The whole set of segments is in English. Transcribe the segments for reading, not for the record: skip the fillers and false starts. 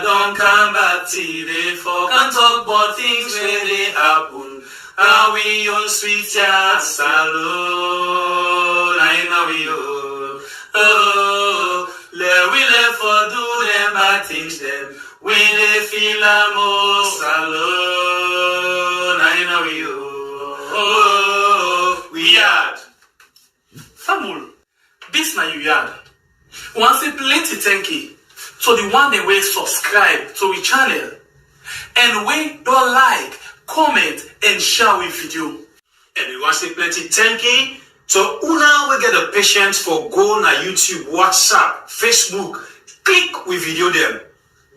don't come back till they for can talk about things where they happen. Are we on sweet yards alone? I know we all. Oh, let we let for do them bad things them. We they feel almost alone. I know we all. Oh, we yard. Famul, this na you yard. Once say plenty thank you. So the one that will subscribe to the channel and we don't like, comment and share with video. And we want to say plenty thank you. So una will get the patience for go na YouTube, WhatsApp, Facebook, click with video them.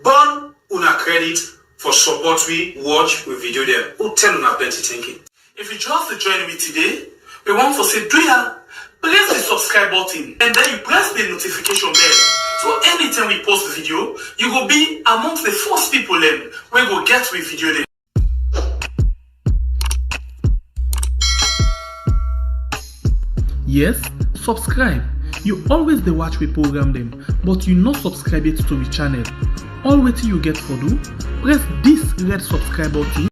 Burn una credit for support we watch with video them. Who tell una plenty thank you. If you just to join me today, we want to say do ya press the subscribe button and then you press the notification bell. So anytime we post the video, you will be amongst the first people then we go get with video then. Yes, subscribe. You always dey watch we program them, but you not subscribe yet to the channel. All wetin you get for do, press this red subscribe button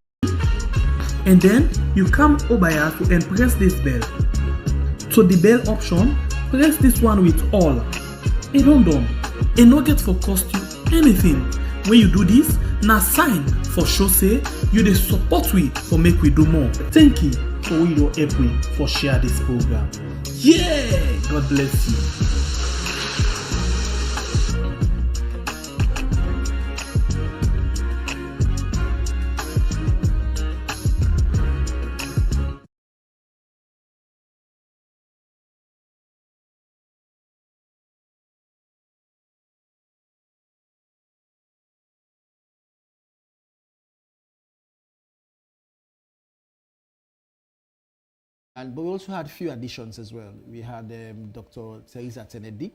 and then you come over here and press this bell. So the bell option, press this one with all. It don't done. It no get for cost you anything. When you do this, na sign for show say you dey support we for make we do more. Thank you for we don help we for share this program. Yeah, God bless you. But we also had a few additions as well. We had Dr. Teresa Tenedick.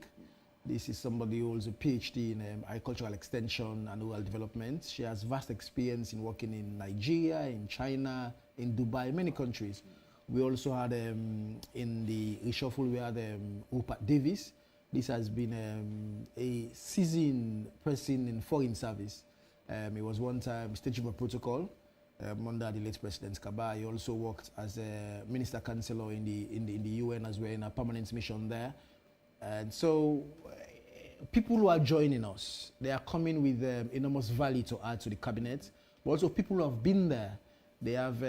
This is somebody who holds a PhD in agricultural extension and rural development. She has vast experience in working in Nigeria, in China, in Dubai, many countries. We also had in the reshuffle, we had Rupert Davis. This has been a seasoned person in foreign service. He was one time state chief of protocol. Under the late President Kaba. He also worked as a minister counselor in the UN as well, in a permanent mission there. And so people who are joining us, they are coming with enormous value to add to the cabinet, but also people who have been there. They have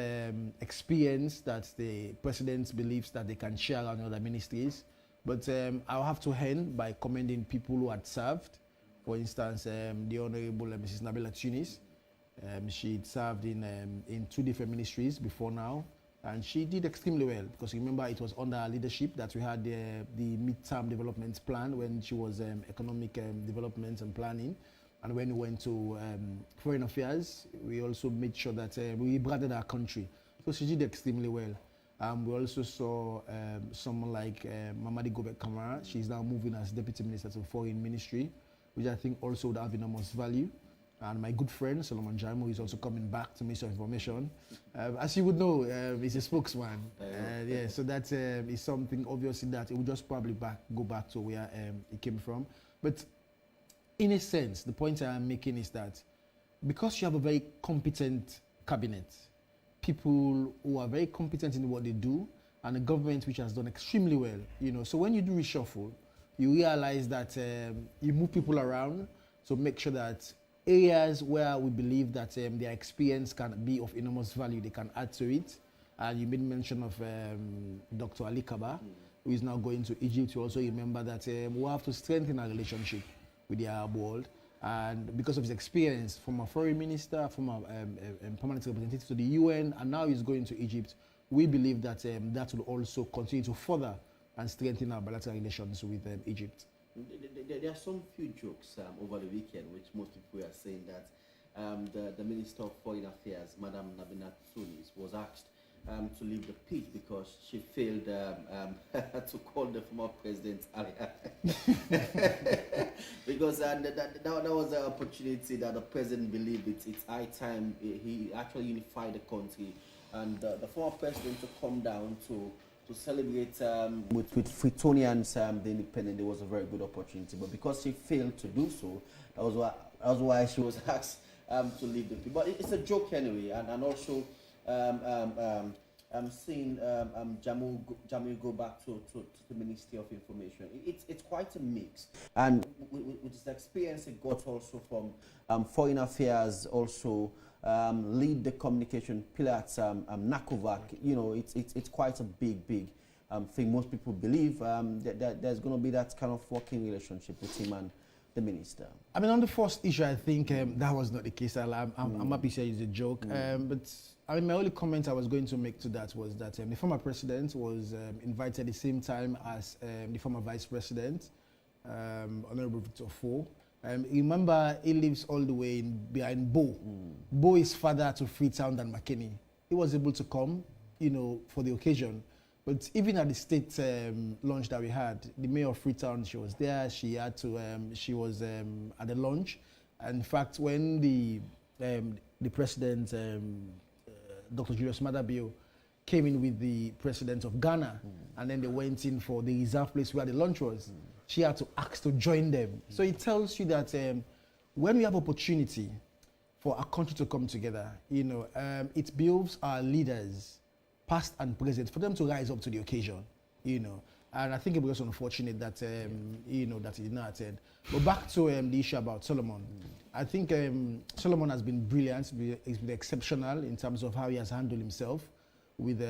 experience that the president believes that they can share around other ministries. But I'll have to end by commending people who had served. For instance, the Honorable Mrs. Nabila Tunis. She served in two different ministries before now, and she did extremely well because remember it was under her leadership that we had the mid-term development plan when she was economic development and planning, and when we went to foreign affairs, we also made sure that we rebranded our country. So she did extremely well. We also saw someone like Mamadi Gobek Kamara. She's now moving as deputy minister to foreign ministry, which I think also would have enormous value. And my good friend Solomon Jaimo is also coming back to Ministry of Information. As you would know, he's a spokesman. Yeah, so that is something obviously that it will just probably go back to where it came from. But in a sense, the point I'm making is that because you have a very competent cabinet, people who are very competent in what they do, and a government which has done extremely well, so when you do reshuffle, you realize that you move people around to make sure that areas where we believe that their experience can be of enormous value, they can add to it. And you made mention of Dr. Ali Kaba, who is now going to Egypt. You also remember that we have to strengthen our relationship with the Arab world. And because of his experience from a foreign minister, from a permanent representative to the UN, and now he's going to Egypt, we believe that that will also continue to further and strengthen our bilateral relations with Egypt. There are some few jokes over the weekend, which most people are saying that the Minister of Foreign Affairs, Madam Nabila Tunis, was asked to leave the pitch because she failed to call the former president Ali. Because that was an opportunity that the president believed it's high time he actually unified the country, and the former president to come down to to celebrate with Freetonians the independent, there was a very good opportunity. But because she failed to do so, that was why she was asked to leave the field. But it's a joke anyway, and also I'm seeing Jamil go back to the Ministry of Information. It's quite a mix, and with his experience he got also from Foreign Affairs, also lead the communication pillar at NACOVAC. You know, it's quite a big thing. Most people believe that there's going to be that kind of working relationship with him and the minister. I mean, on the first issue, I think that was not the case. I'm happy to say it's a joke. But I mean, my only comment I was going to make to that was that the former president was invited at the same time as the former vice president, Honorable Victor Fo. Remember, he lives all the way behind Bo. Bo is further to Freetown than McKinney. He was able to come, you know, for the occasion. But even at the state launch that we had, the mayor of Freetown, she was there. She had to. She was at the launch. And in fact, when the president, Dr. Julius Maada Bio, came in with the president of Ghana, and then they went in for the reserve place where the launch was, she had to ask to join them. So it tells you that when we have opportunity for a country to come together, you know, it builds our leaders, past and present, for them to rise up to the occasion, you know. And I think it was unfortunate that, you know, that he did not attend. But back to the issue about Solomon. I think Solomon has been brilliant. He's been exceptional in terms of how he has handled himself with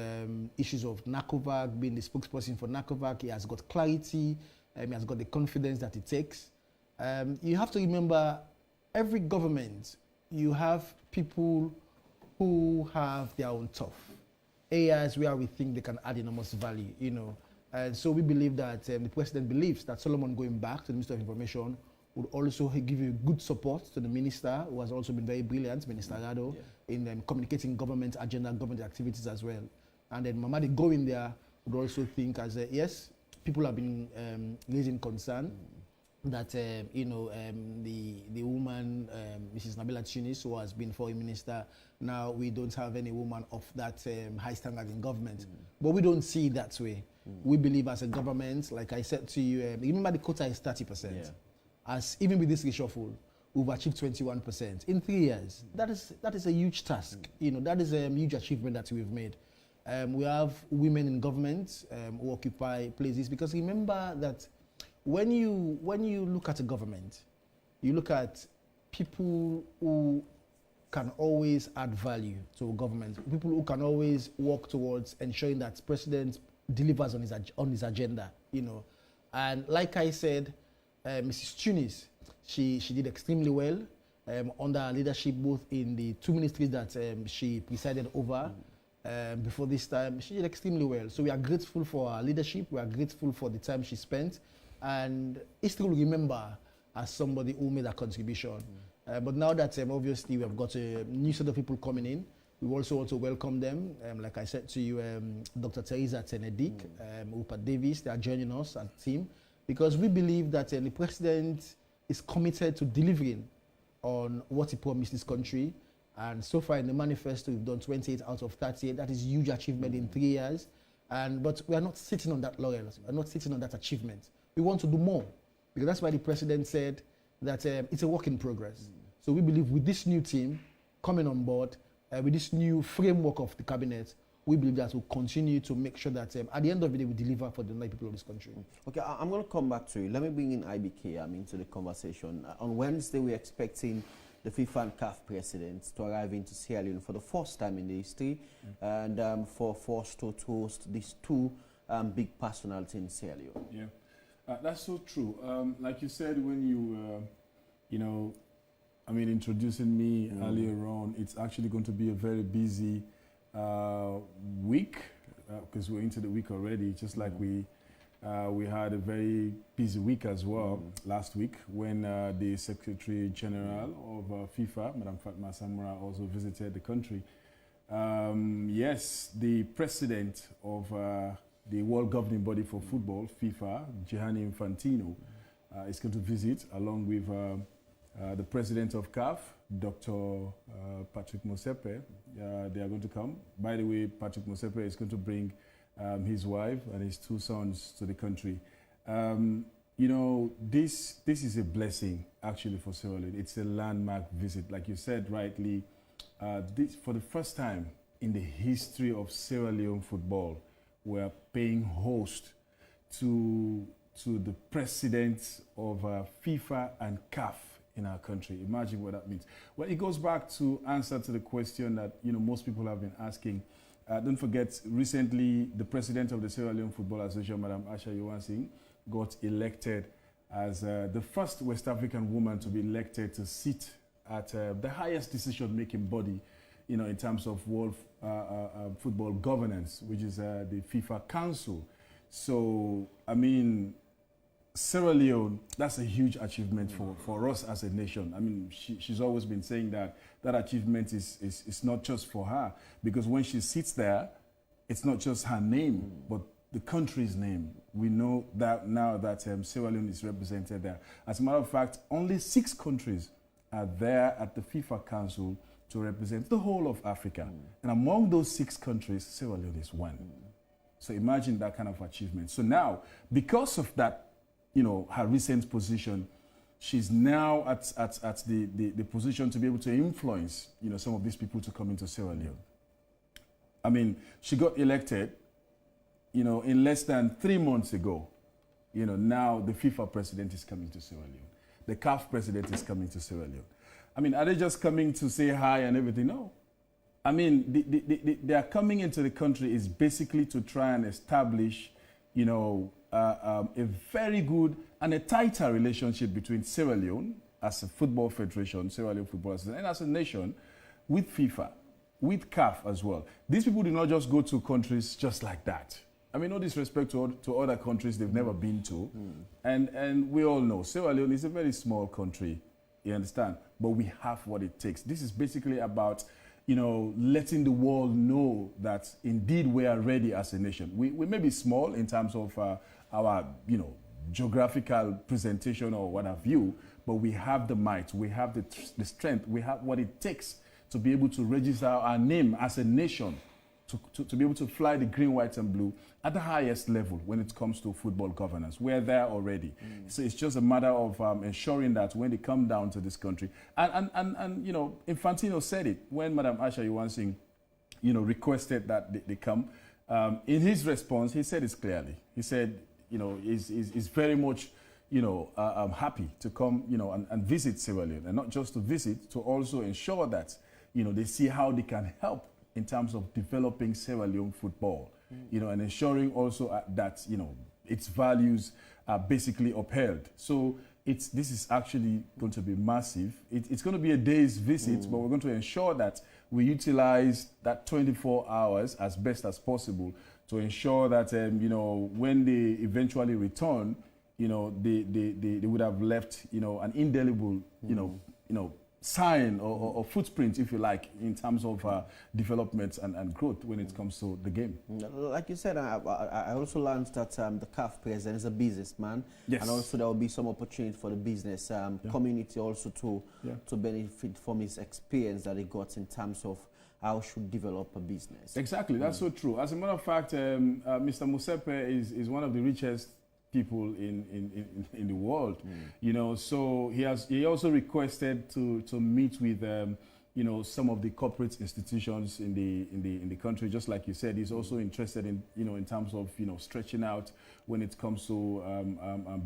issues of NACOVAC, being the spokesperson for NACOVAC. He has got clarity. He has got the confidence that it takes. You have to remember, every government, you have people who have their own turf, areas where we think they can add enormous value, you know. And so we believe that the president believes that Solomon going back to the Minister of Information would also give you good support to the minister, who has also been very brilliant, Minister Rado, in communicating government agenda, government activities as well. And then Mamadi going there would also think as, yes, people have been raising concern that, you know, the woman, Mrs. Nabila Tunis, who has been foreign minister, now we don't have any woman of that high standard in government. But we don't see it that way. We believe as a government, like I said to you, remember the quota is 30%. As even with this reshuffle, we've achieved 21% in 3 years. That is a huge task. You know, that is a huge achievement that we've made. We have women in government who occupy places, because remember that when you look at a government, you look at people who can always add value to a government, people who can always work towards ensuring that president delivers on his agenda, you know. And like I said, Mrs. Tunis, she did extremely well under her leadership, both in the 2 ministries that she presided over. Before this time, she did extremely well. So we are grateful for her leadership. We are grateful for the time she spent. And history will remember as somebody who made a contribution. But now that obviously we have got a new set of people coming in, we also want to welcome them. Like I said to you, Dr. Teresa Tenedik, Rupert Davis, they are joining us and team, because we believe that the president is committed to delivering on what he promised this country. And so far in the manifesto, we've done 28 out of 38. That is a huge achievement in 3 years. But we are not sitting on that laurels. We are not sitting on that achievement. We want to do more, because that's why the president said that it's a work in progress. So we believe with this new team coming on board, with this new framework of the cabinet, we believe that we'll continue to make sure that at the end of the day, we deliver for the people of this country. Okay, I'm going to come back to you. Let me bring in IBK into the conversation. On Wednesday, we're expecting the FIFA and CAF presidents to arrive into Sierra Leone for the first time in the history, and for us to host these two big personalities in Sierra Leone. Yeah, that's so true. Like you said, when you know, I mean, introducing me earlier on, it's actually going to be a very busy week, because we're into the week already, just like we had a very busy week as well last week, when the Secretary General of FIFA, Madam Fatma Samra, also visited the country. Yes, the president of the world governing body for football, FIFA, Gianni Infantino, is going to visit, along with the president of CAF, Dr. Patrick Mosepe. They are going to come. By the way, Patrick Mosepe is going to bring his wife and his 2 sons to the country. This is a blessing actually for Sierra Leone. It's a landmark visit, like you said rightly. This for the first time in the history of Sierra Leone football, we're paying host to the presidents of FIFA and CAF in our country. Imagine what that means. Well, it goes back to answer to the question that most people have been asking. Don't forget, recently the president of the Sierra Leone Football Association, Madam Asha Yuansing, got elected as the first West African woman to be elected to sit at the highest decision-making body, in terms of world football governance, which is the FIFA Council. So, I mean, Sierra Leone, that's a huge achievement for us as a nation. I mean, she's always been saying that achievement is not just for her, because when she sits there, it's not just her name, but the country's name. We know that now that Sierra Leone is represented there. As a matter of fact, only 6 countries are there at the FIFA Council to represent the whole of Africa. And among those 6 countries, Sierra Leone is one. So imagine that kind of achievement. So now, because of that, her recent position, she's now at the position to be able to influence, some of these people to come into Sierra Leone. I mean, she got elected, in less than 3 months ago. Now the FIFA president is coming to Sierra Leone. The CAF president is coming to Sierra Leone. I mean, are they just coming to say hi and everything? No. I mean, they are coming into the country is basically to try and establish, a very good and a tighter relationship between Sierra Leone as a football federation, Sierra Leone Football Association, and as a nation with FIFA, with CAF as well. These people do not just go to countries just like that. I mean, no disrespect to other countries they've never been to. And we all know Sierra Leone is a very small country, you understand? But we have what it takes. This is basically about, letting the world know that indeed we are ready as a nation. We may be small in terms of our, geographical presentation or what have you, but we have the might, we have the strength, we have what it takes to be able to register our name as a nation, to be able to fly the green, white, and blue at the highest level when it comes to football governance. We're there already. So it's just a matter of ensuring that when they come down to this country, and Infantino said it when Madam Asha Yuansing, requested that they come. In his response, he said it clearly. He said, is very much, happy to come, and visit Sierra Leone, and not just to visit, to also ensure that, they see how they can help in terms of developing Sierra Leone football, and ensuring also that, its values are basically upheld. So this is actually going to be massive. It's going to be a day's visit, but we're going to ensure that we utilize that 24 hours as best as possible to ensure that, when they eventually return, they would have left, an indelible, sign or footprint, if you like, in terms of development and growth when it comes to the game. Like you said, I also learned that the CAF president is a businessman, yes, and also there will be some opportunity for the business community also to benefit from his experience that he got in terms of how should develop a business. Exactly, that's so true. As a matter of fact, Mr. Musepe is one of the richest people in the world, so he also requested to meet with some of the corporate institutions in the country. Just like you said, he's also interested in in terms of stretching out when it comes to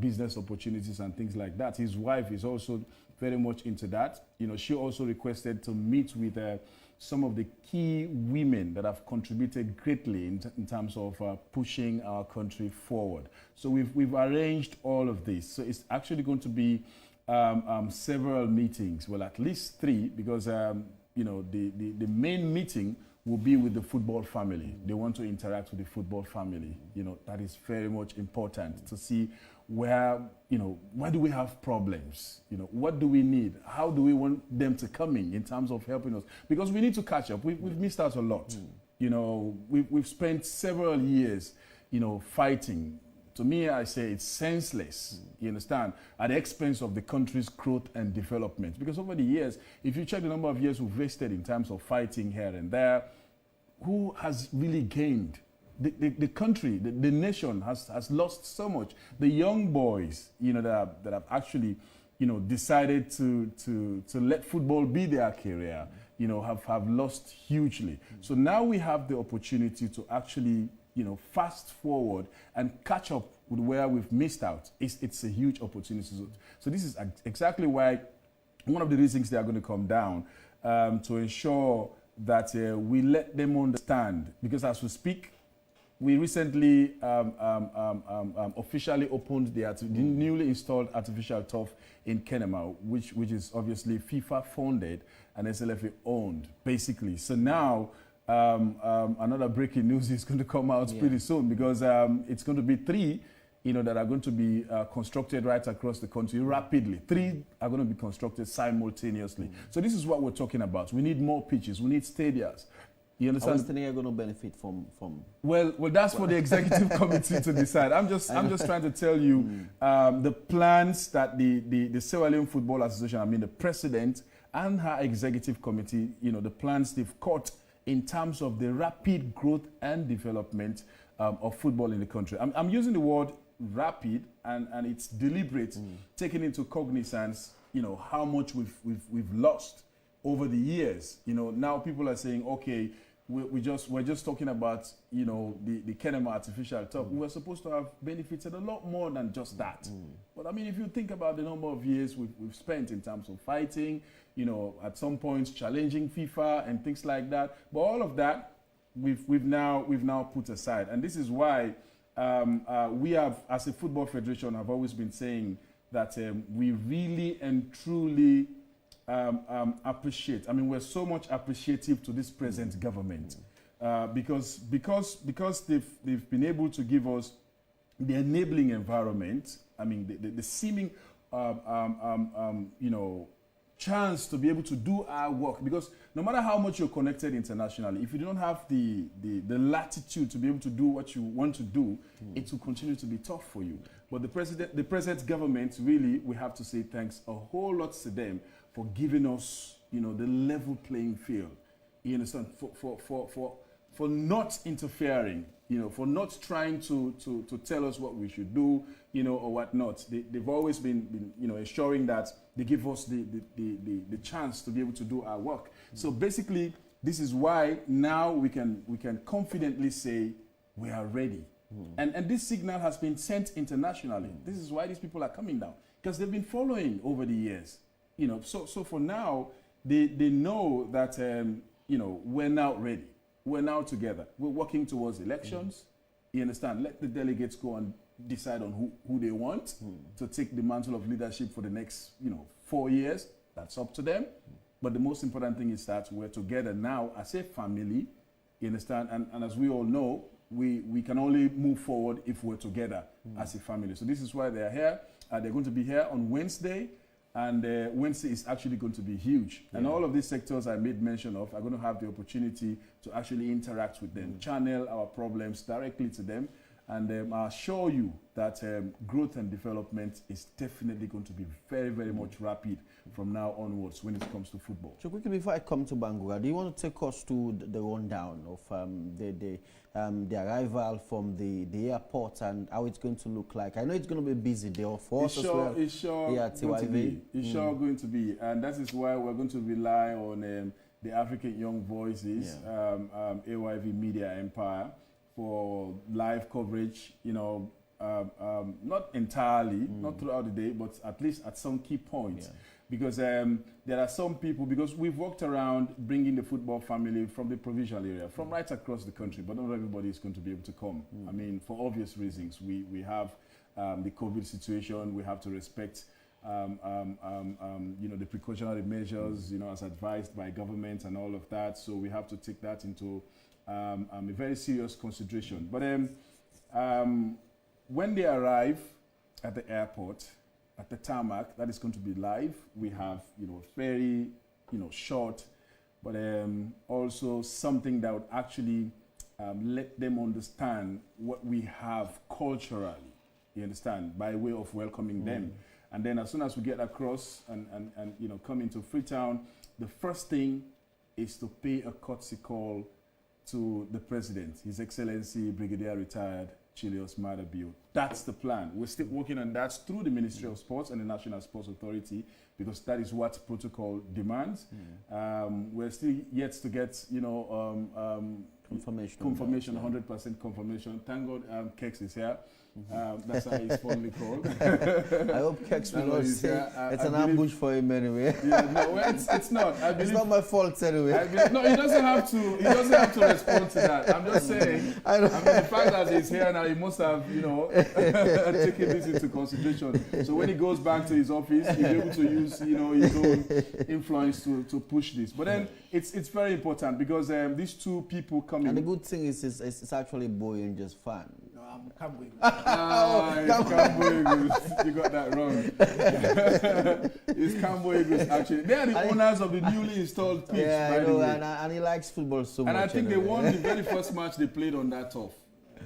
business opportunities and things like that. His wife is also very much into that. She also requested to meet with some of the key women that have contributed greatly in terms of pushing our country forward. So we've arranged all of this. So it's actually going to be several meetings, well, at least 3, because the main meeting will be with the football family. They want to interact with the football family. That is very much important to see where do we have problems? What do we need? How do we want them to come in terms of helping us? Because we need to catch up. We've missed out a lot. We've spent several years, fighting. To me, I say it's senseless, you understand, at the expense of the country's growth and development. Because over the years, if you check the number of years we've wasted in terms of fighting here and there, who has really gained? the country, the nation has lost so much. The young boys, that have actually, decided to let football be their career, have lost hugely. So now we have the opportunity to actually, fast forward and catch up with where we've missed out. It's a huge opportunity. So this is exactly why one of the reasons they are going to come down to ensure that we let them understand. Because as we speak, we recently officially opened the newly installed artificial turf in Kenema, which is obviously FIFA funded and SLFA owned, basically. So now another breaking news is going to come out pretty soon, because it's going to be 3 that are going to be constructed right across the country rapidly. 3 are going to be constructed simultaneously. So this is what we're talking about. We need more pitches. We need stadiums. You understand? How is the going to benefit from? Well, that's for the executive committee to decide. I'm just trying to tell you the plans that the Sierra Leone Football Association, the president and her executive committee, the plans they've cut in terms of the rapid growth and development of football in the country. I'm using the word rapid, and it's deliberate, taking into cognizance, how much we've lost over the years. Now people are saying, okay, we're just talking about, the Kenema artificial turf. We were supposed to have benefited a lot more than just that. But if you think about the number of years we've spent in terms of fighting, at some points challenging FIFA and things like that, but all of that we've now put aside. And this is why we have, as a football federation, have always been saying that we really and truly appreciate. We're so much appreciative to this present government because they've been able to give us the enabling environment. The seeming chance to be able to do our work, because no matter how much you're connected internationally, if you don't have the latitude to be able to do what you want to do, it will continue to be tough for you. But the present government, really, we have to say thanks a whole lot to them for giving us, the level playing field. You understand? For not interfering, for not trying to tell us what we should do, or what not. They've always been ensuring that they give us the chance to be able to do our work. So basically, this is why now we can confidently say we are ready. And this signal has been sent internationally. This is why these people are coming down, because they've been following over the years. So for now, they know that we're now ready. We're now together. We're working towards elections. You understand? Let the delegates go and decide on who they want to take the mantle of leadership for the next 4 years. That's up to them. But the most important thing is that we're together now as a family. You understand? And as we all know, we can only move forward if we're together as a family. So this is why they're here. They're going to be here on Wednesday. And Wednesday is actually going to be huge. And all of these sectors I made mention of are going to have the opportunity to actually interact with them, channel our problems directly to them. And I assure you that growth and development is definitely going to be very, very much rapid from now onwards when it comes to football. So quickly, before I come to Bangura, do you want to take us to the rundown of the arrival from the airport and how it's going to look like? I know it's going to be busy there for us as well. It's sure going to be. It's sure going to be. And that is why we're going to rely on the African Young Voices, AYV Media Empire, for live coverage, not entirely, not throughout the day, but at least at some key points. Because there are some people, because we've walked around bringing the football family from the provincial area, from right across the country, but not everybody is going to be able to come. For obvious reasons. We have the COVID situation, we have to respect the precautionary measures, as advised by government and all of that. So we have to take that into a very serious consideration. But when they arrive at the airport, at the tarmac, that is going to be live. We have, very, short, but also something that would actually let them understand what we have culturally, you understand, by way of welcoming them. And then as soon as we get across and come into Freetown, the first thing is to pay a courtesy call to the president, His Excellency Brigadier Retired Chilios Madabio. That's the plan. We're still working on that through the Ministry of Sports and the National Sports Authority, because that is what protocol demands. We're still yet to get, confirmation, 100% confirmation. Thank God Kex is here. That's how he's formally called. I hope Kex will not say it's an ambush for him anyway. Yeah, no, it's not. I believe, it's not my fault anyway. No, he doesn't have to. He doesn't have to respond to that. I'm just saying. I mean, the fact that he's here now, he must have, taken this into consideration. So when he goes back to his office, he'll be able to use, his own influence to push this. But then it's very important, because these two people coming. And the good thing is, it's actually boring, just fun. You got that wrong. It's Cambo Eagles, actually. They are the owners of the newly installed pitch. Yeah, I know, and he likes football so much. And I think they won the very first match they played on that turf.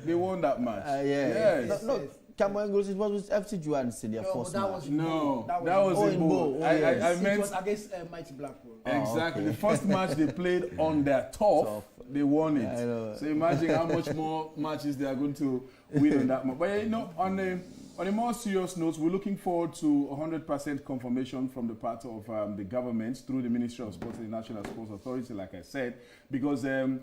They won that match. Yes. No, Cambo Eagles, it was with FC Juansi, their first match. That was in Bo. I meant it was against Mighty Blackpool. Exactly. The first match they played on their turf, they won it. So imagine how much more matches they are going to win on that match. But on a more serious note, we're looking forward to 100% confirmation from the part of the government through the Ministry of Sports and the National Sports Authority, like I said, because Gianni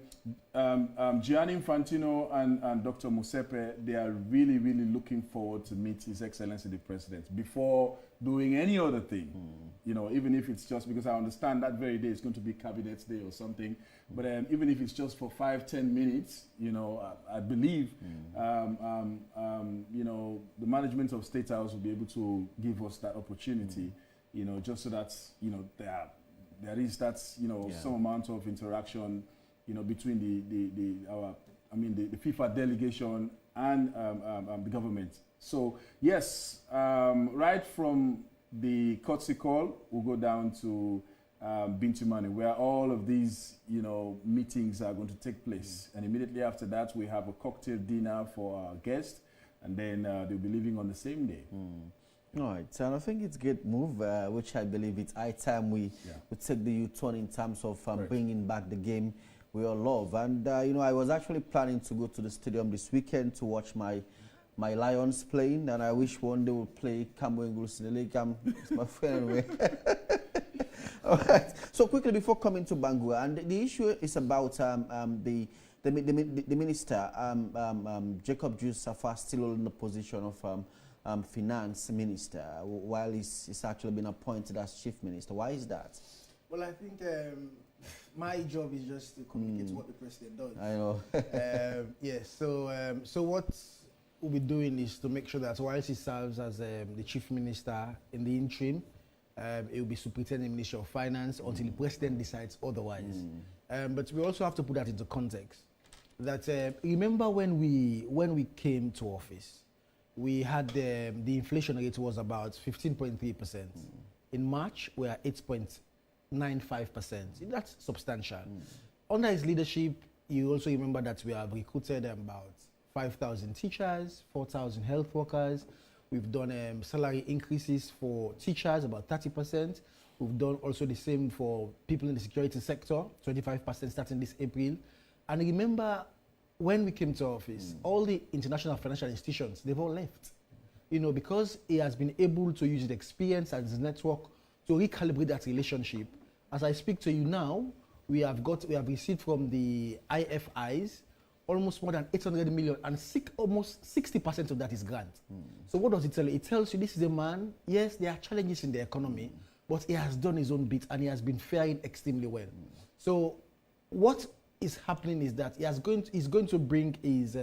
Infantino and Dr. Musepe, they are really, really looking forward to meet His Excellency the President before doing any other thing. Even if it's just, because I understand that very day is going to be Cabinet Day or something, but even if it's just for 5-10 minutes, I believe, the management of State House will be able to give us that opportunity, just so that, there is that, some amount of interaction, between the FIFA delegation and the government. So yes, right from the courtesy call, we'll go down to Bintimani, where all of these, meetings are going to take place. And immediately after that, we have a cocktail dinner for our guests, and then they'll be leaving on the same day. All right, so I think it's a good move, which I believe it's high time we take the U-turn in terms of bringing back the game we all love. And, I was actually planning to go to the stadium this weekend to watch my Lions playing, and I wish one day we'll play Cambo Eagles in the league. It's my friend anyway. All right. So quickly before coming to Bangura, and the issue is about the minister, Jacob Jusafa, still holding the position of finance minister, while he's actually been appointed as chief minister. Why is that? Well, I think my job is just to communicate what the president does. I know. Yes. So what we'll be doing is to make sure that whilst he serves as the chief minister in the interim, it will be superintending the Ministry of Finance until the president decides otherwise. But we also have to put that into context. That remember when we came to office, we had the inflation rate was about 15.3%. In March, we are 8.95%. That's substantial. Under his leadership, you also remember that we have recruited about 5,000 teachers, 4,000 health workers. We've done salary increases for teachers, about 30%. We've done also the same for people in the security sector, 25% starting this April. And remember, when we came to office, all the international financial institutions, they've all left. Because he has been able to use his experience and his network to recalibrate that relationship. As I speak to you now, we have received from the IFIs almost more than 800 million, and almost 60% of that is grant. So what does it tell you? It tells you this is a man, yes, there are challenges in the economy, but he has done his own bit and he has been faring extremely well. So what is happening is that he's going to bring his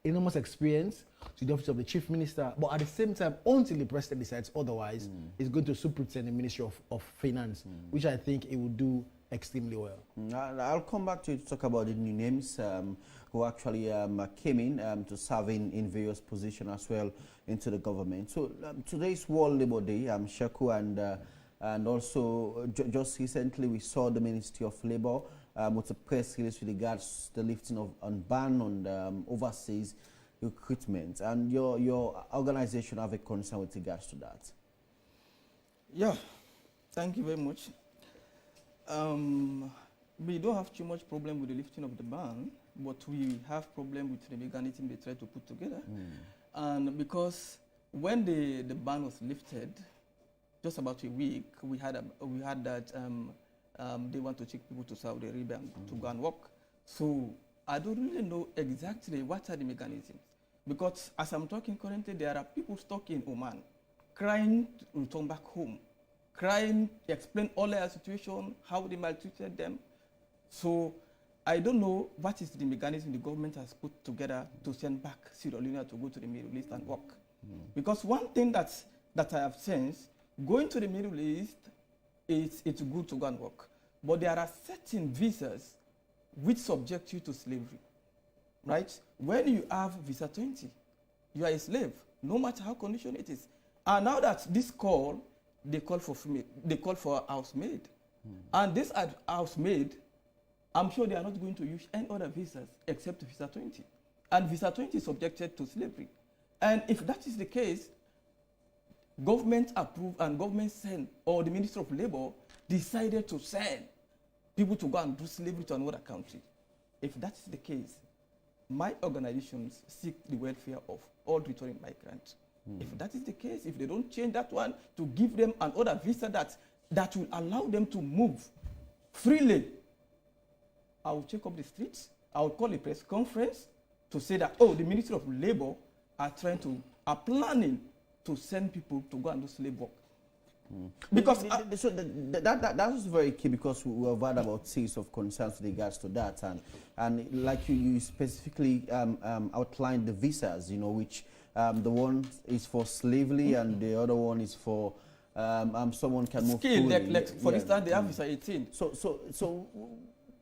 enormous experience to the office of the chief minister, but at the same time, until the president decides otherwise, he's going to superintend the Ministry of Finance, which I think he will do extremely well. I'll come back to you to talk about the new names who actually came in to serve in various positions as well into the government. So today's World Labour Day, Sheku, and also just recently we saw the Ministry of Labour with a press release with regards to the lifting of ban on overseas recruitment, and your organization have a concern with regards to that. Yeah, thank you very much. we don't have too much problem with the lifting of the ban, but we have problem with the mechanism they try to put together. And because when the ban was lifted, just about a week, we had that they want to take people to Saudi Arabia to go and work. So I don't really know exactly what are the mechanisms. Because as I'm talking currently, there are people stuck in Oman, crying to return back home, crying, explain all their situation, how they maltreated them. So I don't know what is the mechanism the government has put together to send back Sierra Leone to go to the Middle East and work. Because one thing that I have sensed, going to the Middle East, it's good to go and work. But there are certain visas which subject you to slavery, right? When you have visa 20, you are a slave, no matter how condition it is. And now that this call, they call for a housemaid. And this housemaid, I'm sure they are not going to use any other visas except visa 20. And visa 20 is subjected to slavery. And if that is the case, government approved and government sent, or the Ministry of Labor decided to send people to go and do slavery to another country. If that is the case, my organizations seek the welfare of all returning migrants. If that is the case, if they don't change that one to give them another visa that will allow them to move freely, I will check up the streets. I will call a press conference to say that, oh, the Ministry of Labor are planning to send people to go and do slave work. Because so that was very key, because we have heard about series of concerns with regards to that, and like you specifically outlined the visas, you know, which the one is for slavery and the other one is for someone can move skill, for instance, they have visa 18. So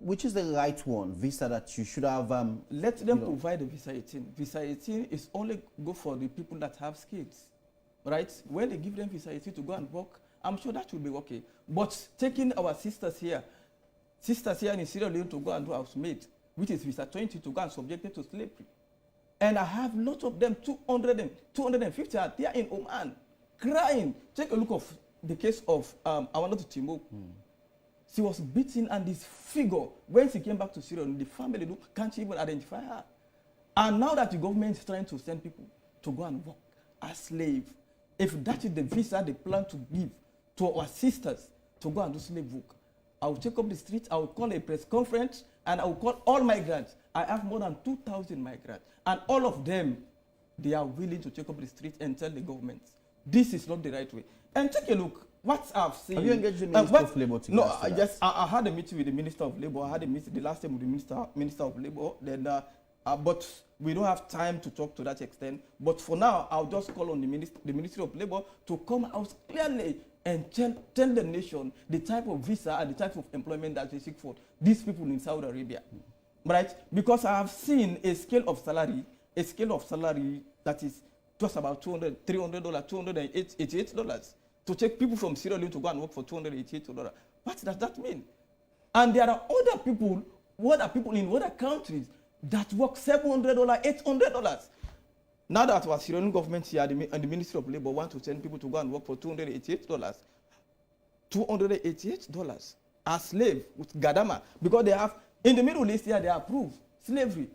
which is the right one, visa that you should have? Let them provide the visa 18. Visa 18 is only good for the people that have skills, right? When they give them visa 18 to go and work, I'm sure that will be okay. But taking our sisters here in Sierra Leone to go and do housemaid, which is visa 20, to go and subject to slavery. And I have lots of them, 250 are there in Oman, crying. Take a look of the case of Awana Timo. She was beaten, and this figure, when she came back to Syria, the family can't even identify her. And now that the government is trying to send people to go and work as slaves, if that is the visa they plan to give to our sisters to go and do slave work, I will take up the streets, I will call a press conference, and I will call all migrants. I have more than 2,000 migrants, and all of them, they are willing to take up the streets and tell the government, this is not the right way. And take a look. What I've seen. Have you engaged the Minister of Labour? No, yes, I had a meeting with the Minister of Labour. I had a meeting the last time with the Minister of Labour. Then, but we don't have time to talk to that extent. But for now, I'll just call on the Ministry of Labour to come out clearly and tell the nation the type of visa and the type of employment that they seek for these people in Saudi Arabia, right? Because I have seen a scale of salary that is just about $300, $288. To take people from Sierra Leone to go and work for $288. What does that mean? And there are other people in other countries that work $700, $800. Now that our Sierra Leone government here and the Ministry of Labour want to send people to go and work for $288 as slave with Gadama, because they have, in the Middle East here, they approve slavery.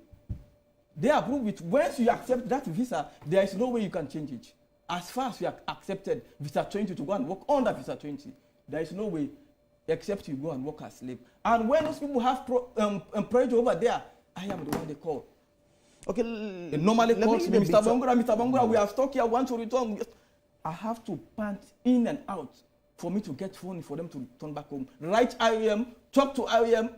They approve it. Once you accept that visa, there is no way you can change it. As far as you have accepted visa 20 to go and work under visa 20, there is no way except you go and work as slave. And when those people have pressure over there, I am the one they call. Okay, they normally call me, Mr. Bangura, we are stuck here, want to return. I have to pant in and out for me to get phone for them to return back home. Write IOM, talk to IOM.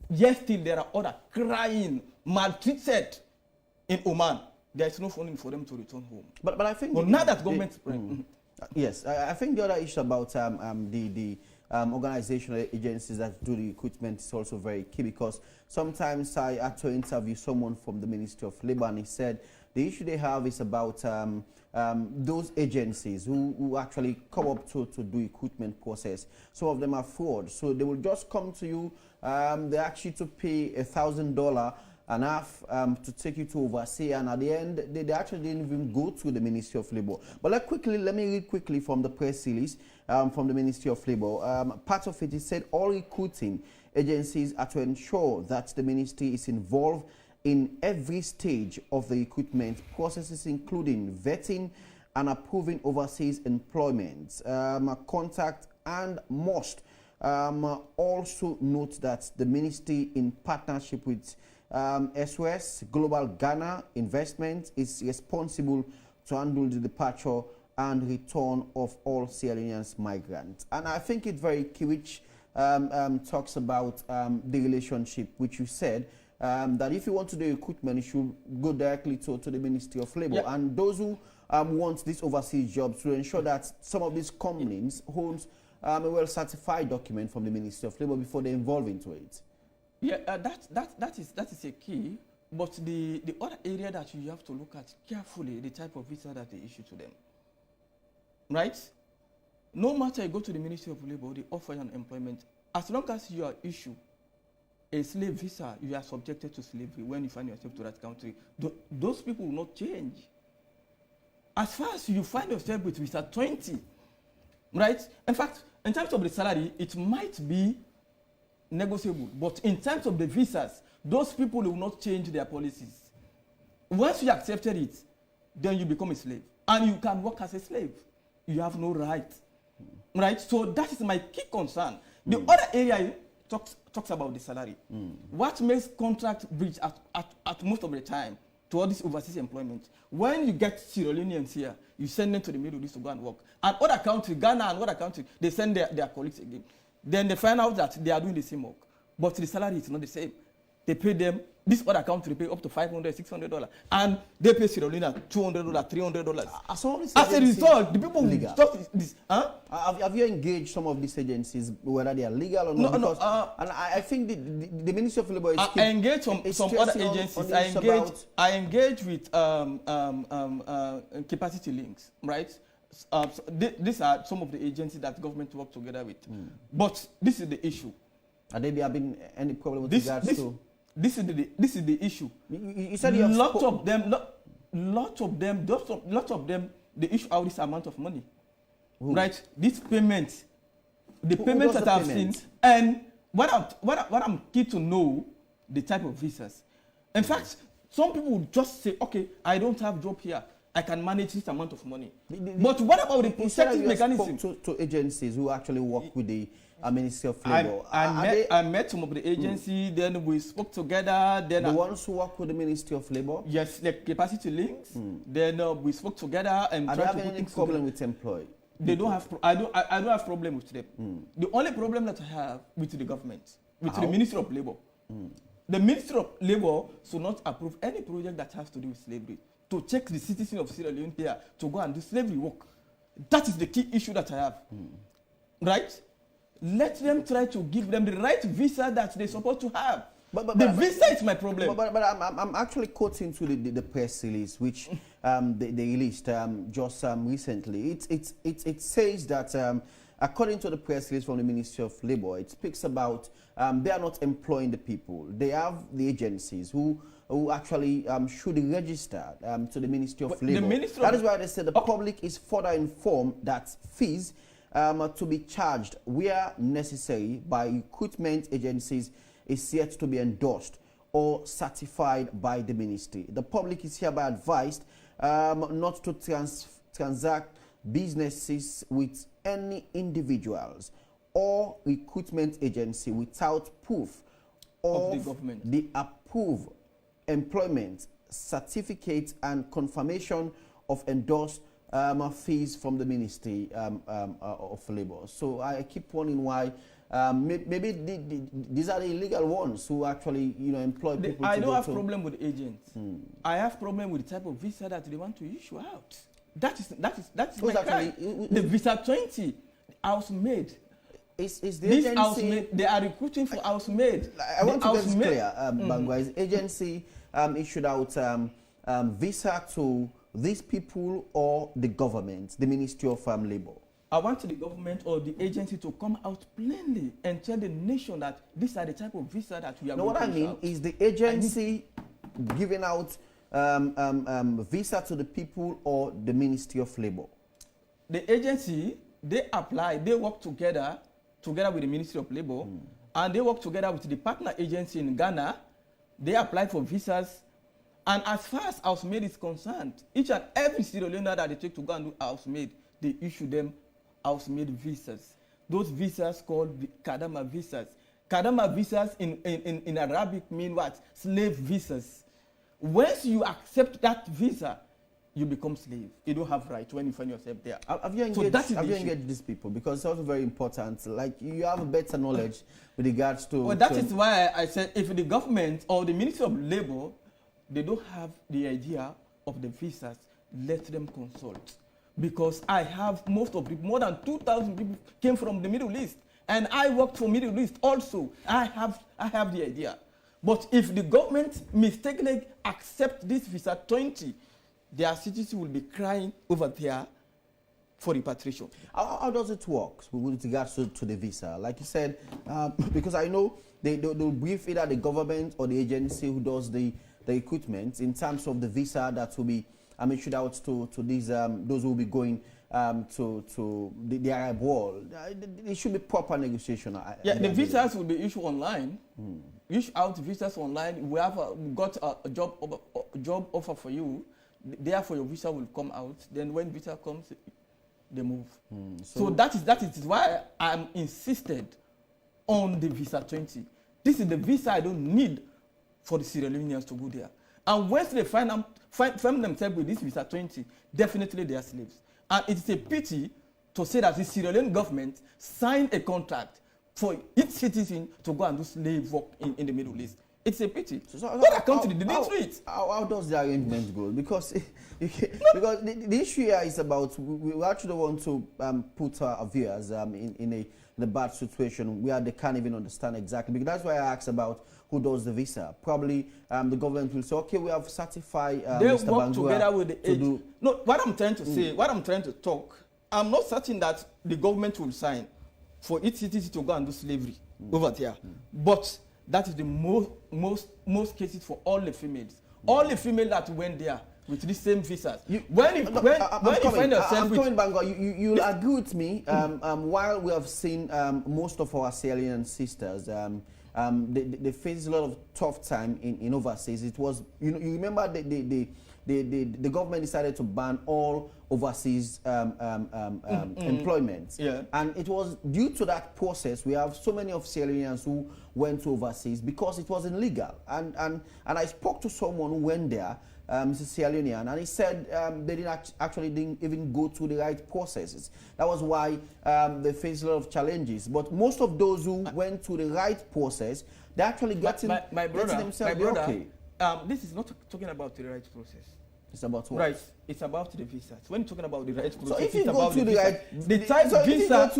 Yes, still there are others crying, maltreated in Oman. There is no funding for them to return home. But I think... Well, now that government... Yes, I think the other issue about the organizational agencies that do the recruitment is also very key, because sometimes I had to interview someone from the Ministry of Labour, and he said the issue they have is about those agencies who actually come up to do recruitment process. Some of them are fraud. So they will just come to you, they ask you to pay $1,000 and half to take you to oversee, and at the end they actually didn't even go through the Ministry of Labour. But let me read quickly from the press release from the Ministry of Labour. Part of it is said all recruiting agencies are to ensure that the ministry is involved in every stage of the recruitment processes, including vetting and approving overseas employment, contact, and must also note that the ministry, in partnership with SOS Global Ghana Investment, is responsible to handle the departure and return of all Sierra Leonean migrants. And I think it's very key, which talks about the relationship, which you said, that if you want to do recruitment, you should go directly to the Ministry of Labour. Yeah. And those who want these overseas jobs, to ensure that some of these companies hold a well-certified document from the Ministry of Labour before they involve into it. Yeah, that is a key. But the other area that you have to look at carefully, the type of visa that they issue to them. Right? No matter you go to the Ministry of Labour, they offer you an employment. As long as you are issued a slave visa, you are subjected to slavery when you find yourself to that country. Those people will not change. As far as you find yourself with visa 20, right? In fact, in terms of the salary, it might be negotiable. But in terms of the visas, those people will not change their policies. Once you accepted it, then you become a slave. And you can work as a slave. You have no right. Right? So that is my key concern. The other area talks about the salary. What makes contract breach at most of the time to all this overseas employment? When you get Sierra Leoneans here, you send them to the Middle East to go and work. And other countries, Ghana and other countries, they send their colleagues again. Then they find out that they are doing the same work. But the salary is not the same. They pay them, this other country pay up to $500, $600. And they pay Sierra Leone $200, $300. As a result, the people who stop this. Have you engaged some of these agencies, whether they are legal or not? No, and I think the Ministry of Labour is I engage some other agencies. I engage with capacity links, right? So these are some of the agencies that government work together with. But this is the issue. Are there been any problem with regards to? This is the issue. You said you have lot of them, they issue out this amount of money. Who? Right? This payment, the Who payment does that the I've payment? seen, and what I'm keen to know the type of visas. In fact, some people would just say, okay, I don't have job here. I can manage this amount of money. But what about the protective mechanism? To agencies who actually work with the Ministry of Labour. I met some of the agencies, then we spoke together. Then the ones who work with the Ministry of Labour? Yes, like capacity links. Then we spoke together and are they having any problem with employee? They don't have. I don't have problem with them. The only problem that I have with the government, with the Ministry of Labour, the Ministry of Labour should not approve any project that has to do with slavery. To check the citizen of Sierra Leone here to go and do slavery work. That is the key issue that I have. Right? Let them try to give them the right visa that they're supposed to have. But the visa is my problem. But I'm actually quoting to the press release which they released just recently. It says that according to the press release from the Ministry of Labour, it speaks about they are not employing the people. They have the agencies who actually should register to the Ministry of Labour. That is why they said the public is further informed that fees to be charged where necessary by recruitment agencies is yet to be endorsed or certified by the ministry. The public is hereby advised not to transact businesses with any individuals or recruitment agency without proof of the approved employment certificate and confirmation of endorsed fees from the Ministry of Labour. So I keep wondering why maybe these are the illegal ones who actually employ people. I don't have problem with agents. I have problem with the type of visa that they want to issue out. That is my crime. The visa 20 housemaid. Is the this agency, housemaid, they are recruiting for housemaid. I want to get this clear, Bangwa. Is agency issued out visa to these people or the government, the Ministry of Labour? I want the government or the agency to come out plainly and tell the nation that these are the type of visa that we are going to issue. What I mean is the agency giving out visa to the people or the Ministry of Labour? The agency, they apply, they work together with the Ministry of Labour, and they work together with the partner agency in Ghana. They apply for visas, and as far as housemaid is concerned, each and every Sierra Leonean that they take to go and do housemaid, they issue them housemaid visas. Those visas called Kadama visas. Kadama visas in Arabic mean what? Slave visas. Once you accept that visa, you become slave. You don't have right when you find yourself there. Have you engaged these people? Because it's also very important. Like, you have a better knowledge with regards to... Well, that is why I said if the government or the Ministry of Labor, they don't have the idea of the visas, let them consult. Because I have more than 2,000 people came from the Middle East. And I worked for Middle East also. I have the idea. But if the government mistakenly accept this visa 20, their citizens will be crying over there for repatriation. How does it work with regards to the visa? Like you said, because I know they'll brief either the government or the agency who does the equipment in terms of the visa that will be issued out to these those who will be going to the Arab world. It should be proper negotiation. The visas will be issued online. Issue out visas online. We have got a job offer for you. Therefore, your visa will come out. Then when visa comes, they move. So that is why I'm insisted on the visa 20. This is the visa I don't need for the Sierra Leoneans to go there. And once they find themselves with this visa 20, definitely they are slaves. And it is a pity to say that the Sierra Leone government signed a contract for its citizens to go and do slave work in the Middle East. It's a pity. What country didn't do it? How does the arrangement go? Because the issue here is about we actually want to put our viewers in a bad situation where they can't even understand exactly. Because that's why I asked about who does the visa. Probably the government will say, okay, we have certified they Mr. work Bangura together with the to do. No, what I'm trying to say, what I'm trying to talk, I'm not certain that the government will sign for its citizens to go and do slavery over there. But that is the most cases for all the females. All the females that went there with the same visas. When you find yourself with... You'll agree with me, while we have seen most of our Sierra Leonean sisters, they face a lot of tough time in overseas. It was, you remember the government decided to ban all overseas employment. Yeah. And it was due to that process, we have so many of Sierra Leoneans who went to overseas because it was illegal. And I spoke to someone who went there, Mr. Sierra Leonean, and he said they didn't even go through the right processes. That was why they faced a lot of challenges. But most of those who went through the right process, they actually getting themselves okay. This is not talking about the right process. It's about what? Right. It's about the visas. When you're talking about the right process, So if you it's go about through the right, the type of visa.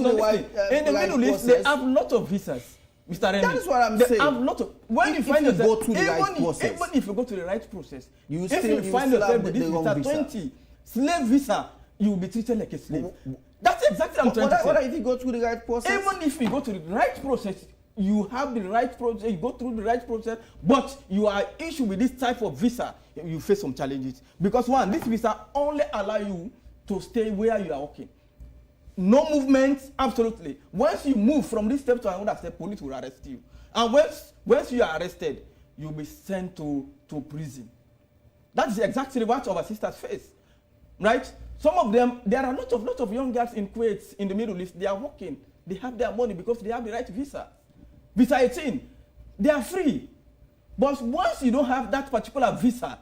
In the Middle East, they have a lot of visas. Mr. Remy, that is what I'm they saying. have a lot of. When you find yourself, go through the right process, even if you go to the right process, you if you find yourself with this visa 20 slave visa, you will be treated like a slave. That's exactly what I'm trying to say. What if you go through the right process? Even if you go to the right process, you have the right process, you go through the right process, but you are issued with this type of visa, you face some challenges. Because one, this visa only allow you to stay where you are working. No movement, absolutely. Once you move from this step to another step, police will arrest you. And once you are arrested, you'll be sent to prison. That is exactly what our sisters face, right? Some of them, there are a lot of young girls in Kuwait, in the Middle East, they are working. They have their money because they have the right visa. Visa 18, they are free. But once you don't have that particular visa,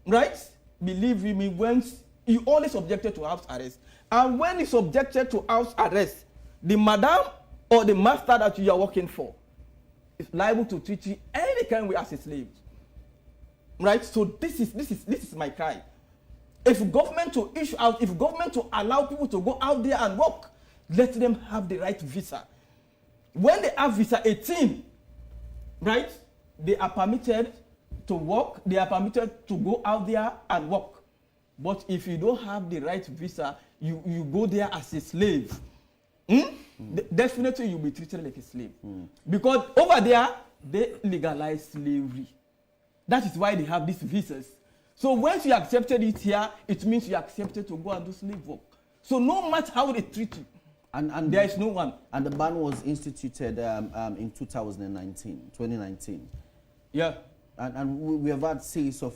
right? Believe me, once you only subjected to house arrest. And when it's subjected to house arrest, the madam or the master that you are working for is liable to treat you any kind of way as a slave. Right? So this is my cry. If government to issue out, if government to allow people to go out there and work, let them have the right visa. When they have visa 18, right, they are permitted to work, they are permitted to go out there and work. But if you don't have the right visa, you go there as a slave. Definitely you'll be treated like a slave. Because over there, they legalize slavery. That is why they have these visas. So once you accepted it here, it means you accepted to go and do slave work. So no matter how they treat you, And There is no one. And the ban was instituted in 2019. Yeah. And we have had series of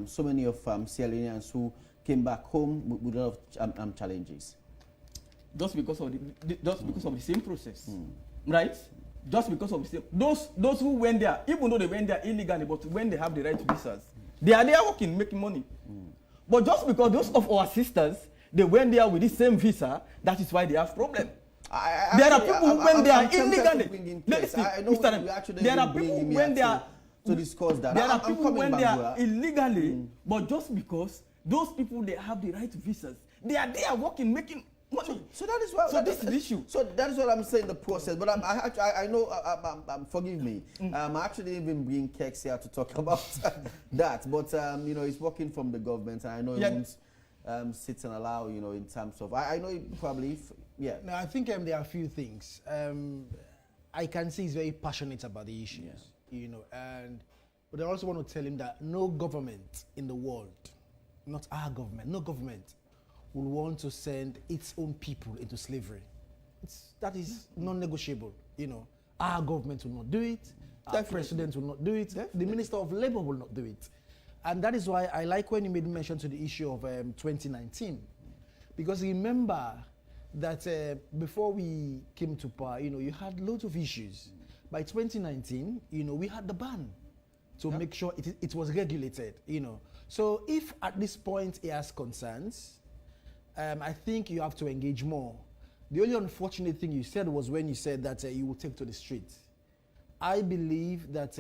so many of Sierra Leoneans who came back home with a lot of challenges. Just because of the same process, right? Just because of the same. Those who went there, even though they went there illegally, but when they have the right visas, they are there working, making money. But just because those of our sisters, they went there with the same visa, that is why they have problem. There are people who went there illegally. There are people who went there to discuss that. There are people who went there illegally, but just because those people they have the right visas, they are there working, making money. So that is what. So this is the issue. So that is what I'm saying. The process, but I know. Forgive me. I actually even bring Kex here to talk about that. But you know, it's working from the government, and I know it won't sit and allow. You know, in terms of I know it probably. Yeah. No, I think there are a few things. I can see he's very passionate about the issues. Yes. You know, but I also want to tell him that no government in the world, not our government, no government will want to send its own people into slavery. That is non-negotiable. You know, our government will not do it. Our president will not do it. The Minister of Labour will not do it. And that is why I like when you made mention to the issue of 2019. Because remember that before we came to power, you know, you had loads of issues. By 2019, you know, we had the ban to make sure it was regulated, you know. So if at this point he has concerns, I think you have to engage more. The only unfortunate thing you said was when you said that you will take to the streets. I believe that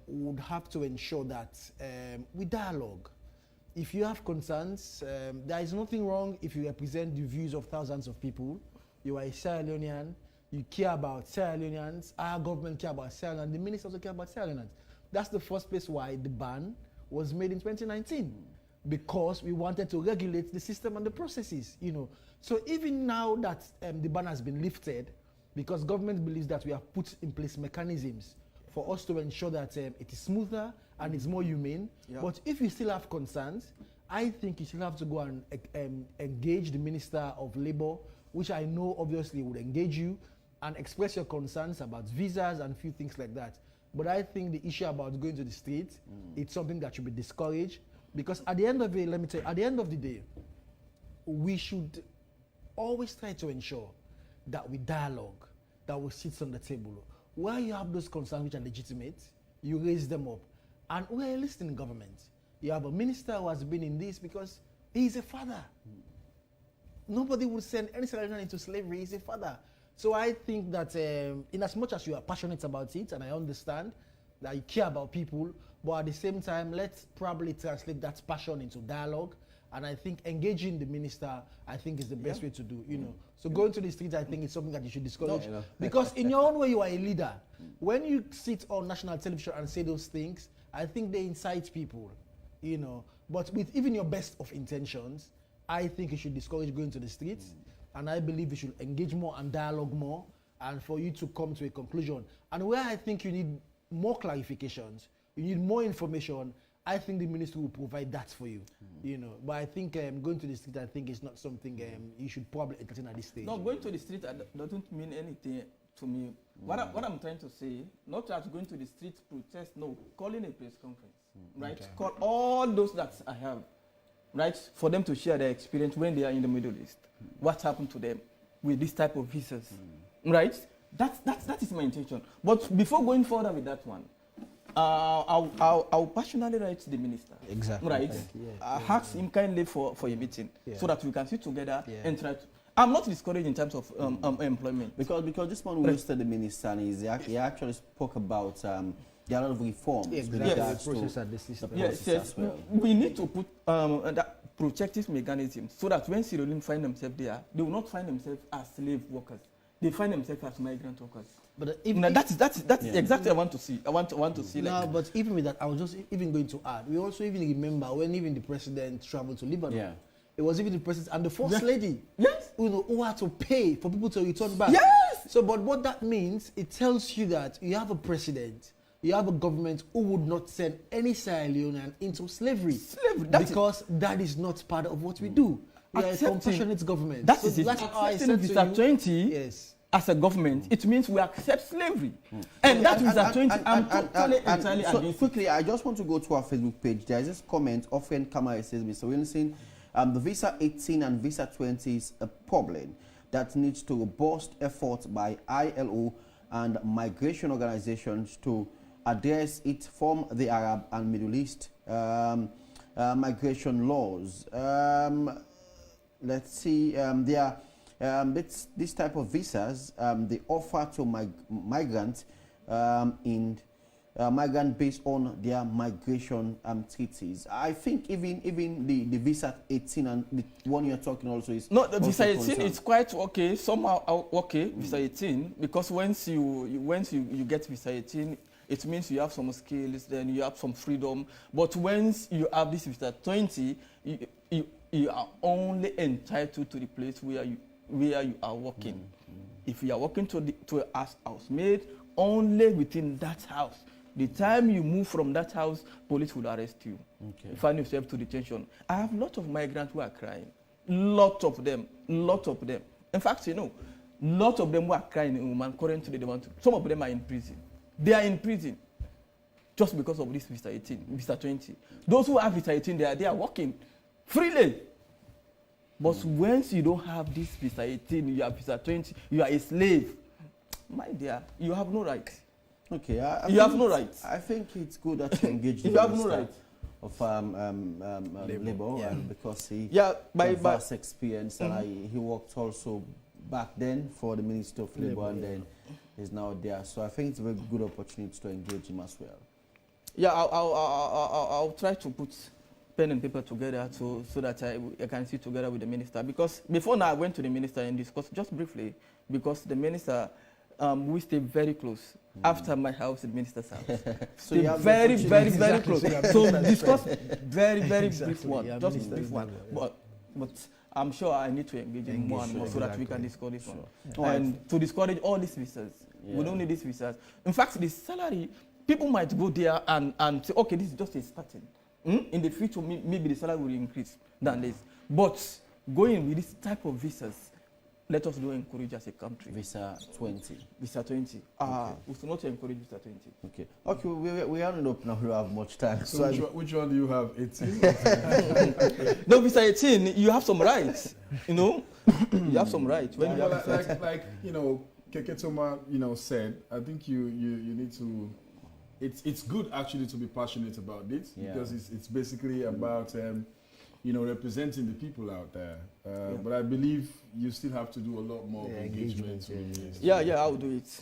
we would have to ensure that we dialogue. If you have concerns, there is nothing wrong if you represent the views of thousands of people. You are a Sierra Leonean, you care about Sierra Leoneans, our government care about Sierra Leoneans, the ministers also care about Sierra Leoneans. That's the first place why the ban was made in 2019, because we wanted to regulate the system and the processes, you know. So even now that the ban has been lifted, because government believes that we have put in place mechanisms for us to ensure that it is smoother and it's more humane. Yeah. But if you still have concerns, I think you still have to go and engage the Minister of Labour, which I know obviously would engage you, and express your concerns about visas and a few things like that. But I think the issue about going to the streets, it's something that should be discouraged, because at the end of the day, let me tell you, at the end of the day, we should always try to ensure that we dialogue, that we sit on the table. Where you have those concerns which are legitimate, you raise them up. And we are a listening government. You have a minister who has been in this because he's a father. Nobody would send any Sierra Leonean into slavery. He's a father. So I think that in as much as you are passionate about it, and I understand that you care about people, but at the same time, let's probably translate that passion into dialogue. And I think engaging the minister, I think, is the best way to do, you know. So going to the streets, I think, is something that you should discourage. No. Because in your own way, you are a leader. When you sit on national television and say those things, I think they incite people, you know. But with even your best of intentions, I think you should discourage going to the streets. And I believe you should engage more and dialogue more, and for you to come to a conclusion. And where I think you need more clarifications, you need more information, I think the ministry will provide that for you, you know. But I think going to the street, I think is not something you should probably entertain at this stage. No, going to the street doesn't mean anything to me. What I'm trying to say, not just going to the street protest, no, calling a press conference, right? Okay. Call all those that I have, right, for them to share their experience when they are in the Middle East. What happened to them with this type of visas, right? That is my intention. But before going further with that one, I'll personally write to the minister. Exactly. Right. Ask him kindly for a meeting so that we can sit together and try to. I'm not discouraged in terms of employment. Because this one we listed the minister, and he actually spoke about there are a lot of reforms. Yes. As well. We need to put that protective mechanism so that when Sierra Leoneans find themselves there, they will not find themselves as slave workers. They find themselves as migrant workers. But that's exactly what I want to see. I want to see. No, but even with that, I was just even going to add. We also even remember when even the president traveled to Lebanon. Yeah. It was even the president and the first lady. Yes. Who had to pay for people to return back. Yes. So, but what that means, it tells you that you have a president, you have a government who would not send any Sierra Leonean into slavery. Because that is not part of what we do. We are a compassionate government. That So is it. that's how I Accepting said to visa you- 20 Yes. as a government, it means we accept slavery. And that visa 20, I'm totally entirely so against it. quickly, I just want to go to our Facebook page. There is this comment. Often Kamara says, Mr. Wilson, the visa 18 and visa 20 is a problem that needs to robust effort by ILO and migration organizations to address it from the Arab and Middle East migration laws. Let's see, there are this type of visas they offer to migrants in migrant based on their migration treaties. I think even the visa 18 and the one you're talking also is No, the visa also 18 is quite okay. Somehow okay, visa 18, because once you get visa 18, it means you have some skills, then you have some freedom. But once you have this visa 20, you are only entitled to the place where you are working. If you are working to a housemaid, only within that house. The time you move from that house, police will arrest you. Okay. You find yourself to detention. I have a lot of migrants who are crying. Lot of them. In fact, lot of them who are crying in Oman currently, some of them are in prison. They are in prison just because of this visa 18, visa 20. Those who have visa 18, they are working freely. But once you don't have this visa 18, you have visa 20, you are a slave. My dear, you have no right. Okay, You have no right. I think it's good that you engage the You have no Minister right. of Labour, Yeah. because he By has vast experience, and he worked also back then for the Minister of Labour, and then he's now there. So I think it's a very good opportunity to engage him as well. Yeah, I'll try to put pen and paper together so that I can sit together with the minister. Because before now, I went to the minister and discussed just briefly, because the minister, we stay very close. After my house, the minister's house. So you Stay have the very, very, opportunity- very Exactly. close. So you have So minister discuss friend. very, very Exactly. brief one, Yeah, just minister brief is one. very But I'm sure I need to engage him more and more so that we can discuss this one. Sure. And to discourage all these visas. Yeah. We don't need these visas. In fact, the salary, people might go there and say, okay, this is just a starting. In the future, maybe the salary will increase than this. But going with this type of visas, let us not encourage as a country. Visa 20. Visa 20. We should not encourage visa 20. Okay. Okay, we are not up now. We don't have much time. So which one do you have? 18? No, visa 18, you have some rights. You have some rights. When you Well, have visa 18. like Keke Toma, said, I think you need to. It's good actually to be passionate about this, because it's basically about representing the people out there. But I believe you still have to do a lot more engagement with the minister. Yeah, I'll do it.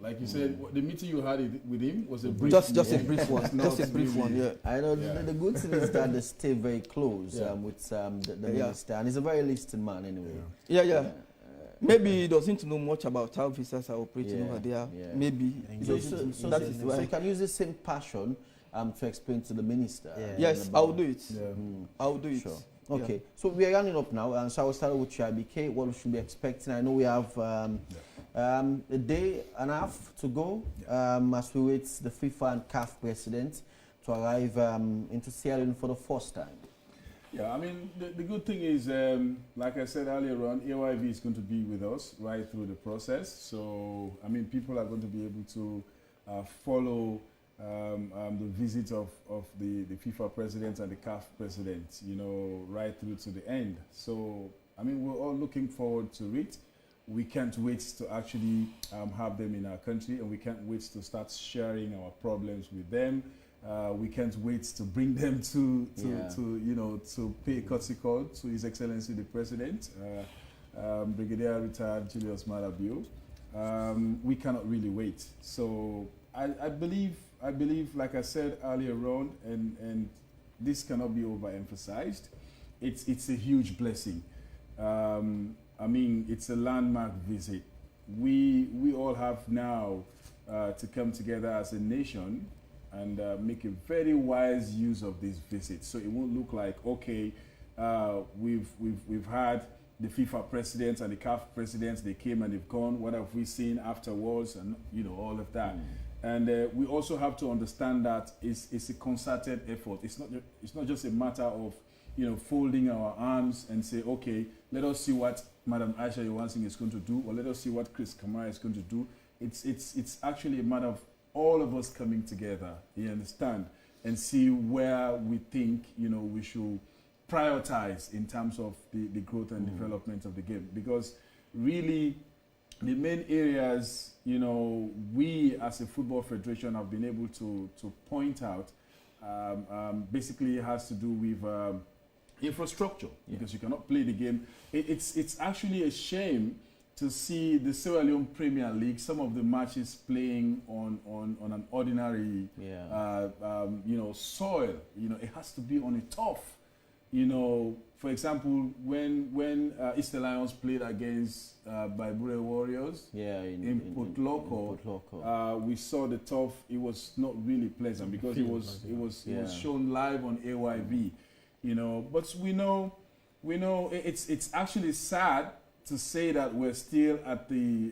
Like you said, the meeting you had with him was a brief. Just a meeting. brief one. Not Just a brief really- one, yeah. I know the good thing is that they stay very close with the minister, and he's a very listening man anyway. Yeah. Maybe he doesn't know much about how visas are operating Yeah, over there. yeah. Maybe. So That is you why. can use the same passion to explain to the minister. Yes, I'll do it. Yeah. I'll do it. Sure. Okay, so we are running up now, and so I will start with IBK. What we should be expecting? I know we have a day and a half to go as we wait the FIFA and CAF president to arrive into Sierra Leone for the first time. Yeah, I mean, the good thing is, like I said earlier on, AYV is going to be with us right through the process. So, I mean, people are going to be able to follow the visit of the FIFA president and the CAF president, right through to the end. So, I mean, we're all looking forward to it. We can't wait to actually have them in our country, and we can't wait to start sharing our problems with them. We can't wait to bring them to pay a courtesy call to His Excellency the President, Brigadier Retired Julius Malabio. We cannot really wait. So I believe, like I said earlier on, and this cannot be overemphasized, it's a huge blessing. I mean, it's a landmark visit. We all have now to come together as a nation and make a very wise use of this visit. So it won't look like, okay, we've had the FIFA presidents and the CAF presidents, they came and they've gone. What have we seen afterwards, and all of that. And we also have to understand that it's a concerted effort. It's not just a matter of folding our arms and say, okay, let us see what Madam Aisha Johansson is going to do, or let us see what Chris Kamara is going to do. It's actually a matter of all of us coming together, you understand, and see where we think, we should prioritize in terms of the growth and development of the game. Because really, the main areas, we as a football federation have been able to point out, basically has to do with infrastructure, because you cannot play the game. It's actually a shame to see the Sierra Leone Premier League, some of the matches playing on an ordinary, soil. It has to be on a turf. For example, when Eastern Lions played against Baibure Warriors in Potloko, we saw the turf. It was not really pleasant because it was shown live on AYV. But we know it's actually sad to say that we're still at the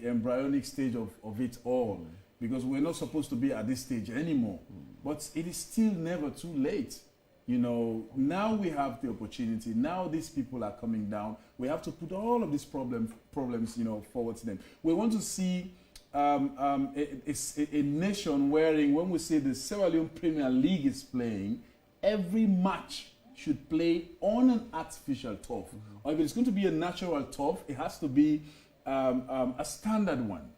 embryonic stage of it all, because we're not supposed to be at this stage anymore. But it is still never too late. Now we have the opportunity. Now these people are coming down. We have to put all of these problems, forward to them. We want to see a nation wherein, when we say the Sierra Leone Premier League is playing, every match should play on an artificial turf. Or if it's going to be a natural turf, it has to be a standard one.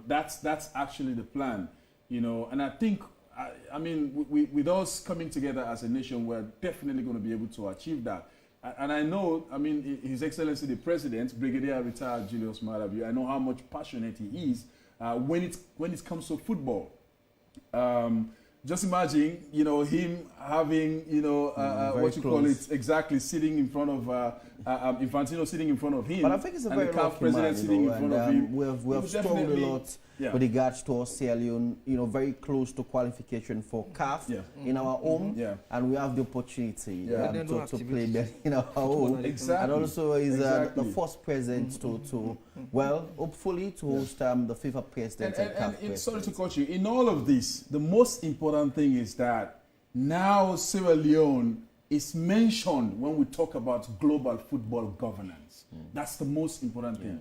That's actually the plan. And I think, with us coming together as a nation, we're definitely going to be able to achieve that. And I know, His Excellency the President, Brigadier Retired Julius Malabi, I know how much passionate he is when it comes to football. Just imagine, him having, what you call it, exactly, sitting in front of Infantino, sitting in front of him. But I think it's a very lucky man, sitting in front of him. We have struggled a lot with regards to Sierra Leone, very close to qualification for CAF in our home, and we have the opportunity to play there in our home. Exactly. And also is the first president to hopefully to host the FIFA president and CAF president. Sorry to cut you. In all of this, the most important thing is that now Sierra Leone is mentioned when we talk about global football governance. That's the most important thing.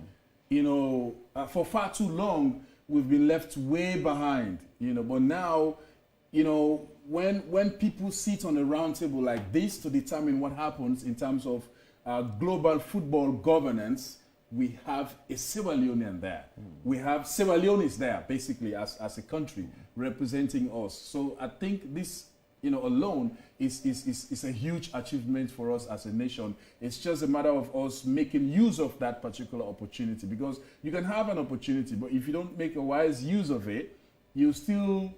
For far too long, we've been left way behind, but now, when people sit on a round table like this to determine what happens in terms of global football governance, we have a Sierra Leonean there. We have Sierra Leoneans there, basically, as a country representing us. So I think this, alone is a huge achievement for us as a nation. It's just a matter of us making use of that particular opportunity, because you can have an opportunity, but if you don't make a wise use of it, you still,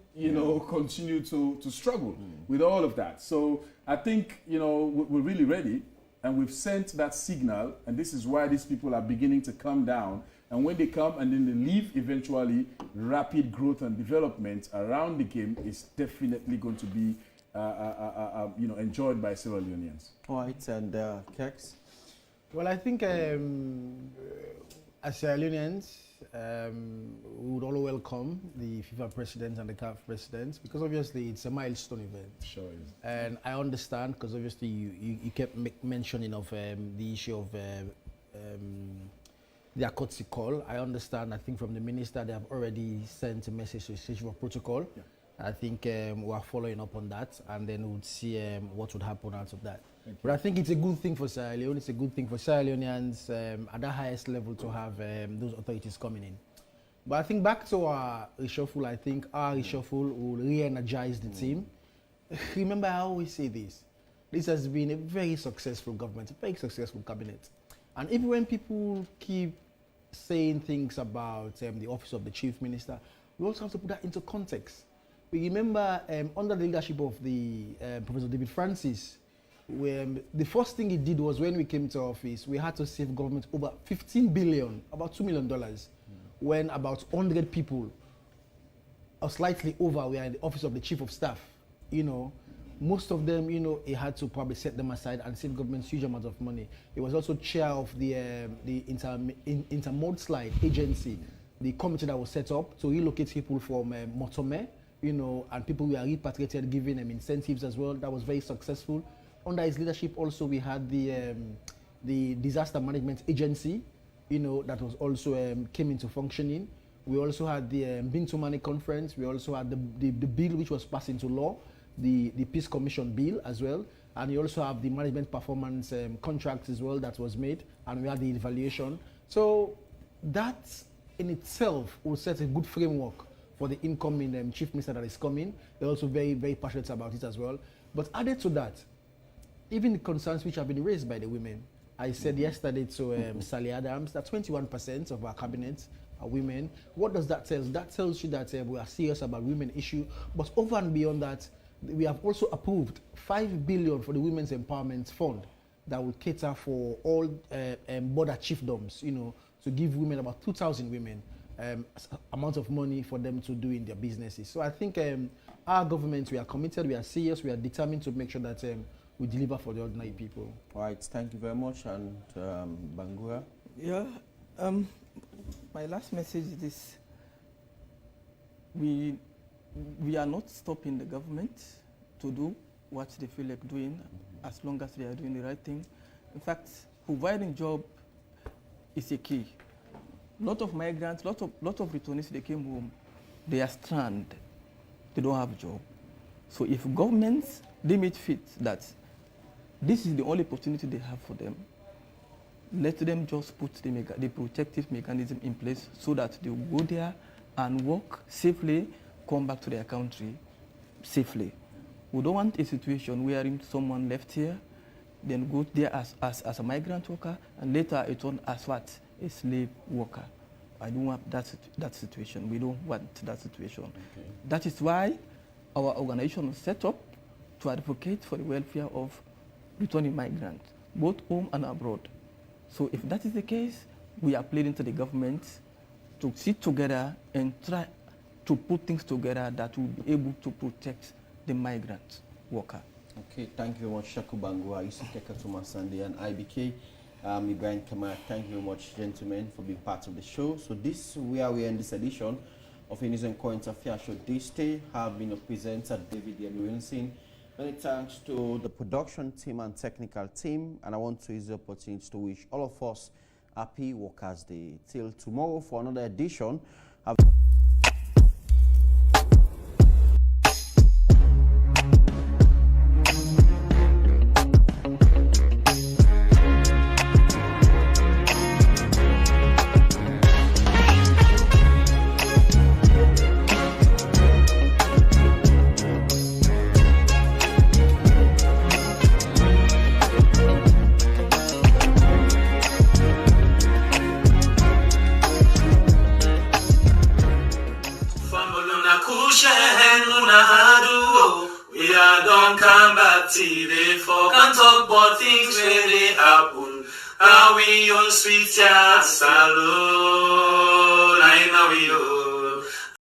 continue to struggle with all of that. So I think, we're really ready, and we've sent that signal, and this is why these people are beginning to come down. And when they come and then they leave, eventually, rapid growth and development around the game is definitely going to be enjoyed by Sierra Leoneans. All right, and Kex? Well, I think as Sierra Leoneans, we would all welcome the FIFA president and the CAF president, because obviously it's a milestone event. Sure is. And I understand, because obviously you kept mentioning of the issue of their courtesy call. I understand. I think from the minister, they have already sent a message to the stage of protocol. Yeah. I think we are following up on that, and then we would see what would happen out of that. But I think it's a good thing for Sierra Leone. It's a good thing for Sierra Leoneans at the highest level to have those authorities coming in. But I think back to our reshuffle, I think our reshuffle will re-energize the team. Remember, I always say this. This has been a very successful government, a very successful cabinet. And even when people keep saying things about the office of the chief minister, we also have to put that into context. We remember under the leadership of the Professor David Francis, the first thing he did was, when we came to office, we had to save government over 15 billion, about $2 million, when about 100 people, or slightly over, were in the office of the chief of staff. Most of them, he had to probably set them aside and save government huge amounts of money. He was also chair of the Intermodslide agency, the committee that was set up to relocate people from Motome, and people were repatriated, giving them incentives as well. That was very successful. under his leadership also we had the disaster management agency, that was also came into functioning. We also had the Bintu Money conference. We also had the bill which was passed into law, the Peace Commission bill as well. And you also have the management performance contracts as well that was made, and we had the evaluation. So that in itself will set a good framework for the incoming chief minister that is coming. They're also very, very passionate about it as well. But added to that, even the concerns which have been raised by the women. I said yesterday to Sally Adams that 21% of our cabinet are women. What does that tell us? That tells you that we are serious about women issue. But over and beyond that, we have also approved 5 billion for the Women's Empowerment Fund that will cater for all border chiefdoms, to give women, about 2,000 women, amount of money for them to do in their businesses. So I think our government, we are committed, we are serious, we are determined to make sure that we deliver for the ordinary people. All right, thank you very much. And Bangura? Yeah, my last message is this. We are not stopping the government to do what they feel like doing, as long as they are doing the right thing. In fact, providing job is a key. Lot of migrants, lot of returnees, they came home, they are stranded, they don't have a job. So if governments deem it fit that this is the only opportunity they have for them, let them just put the protective mechanism in place so that they will go there and work safely, come back to their country safely. We don't want a situation wherein someone left here, then go there as a migrant worker, and later return as what? A slave worker. I don't want that situation. We don't want that situation. Okay. That is why our organization was set up to advocate for the welfare of returning migrants, both home and abroad. So if that is the case, we are pleading to the government to sit together and try to put things together that will be able to protect the migrant worker. Okay, thank you very much, Shaku Bangua, Isukeka Tumasande, and IBK. Ibrahim Kamara, thank you very much, gentlemen, for being part of the show. So this is where we end this edition of News and Current Affairs Show. This day have been a presenter, David Wilson. Many thanks to the production team and technical team, and I want to use the opportunity to wish all of us happy Workers' Day. Till tomorrow for another edition. Can't talk about things where they happen. Are we on sweet chat salon? I know you.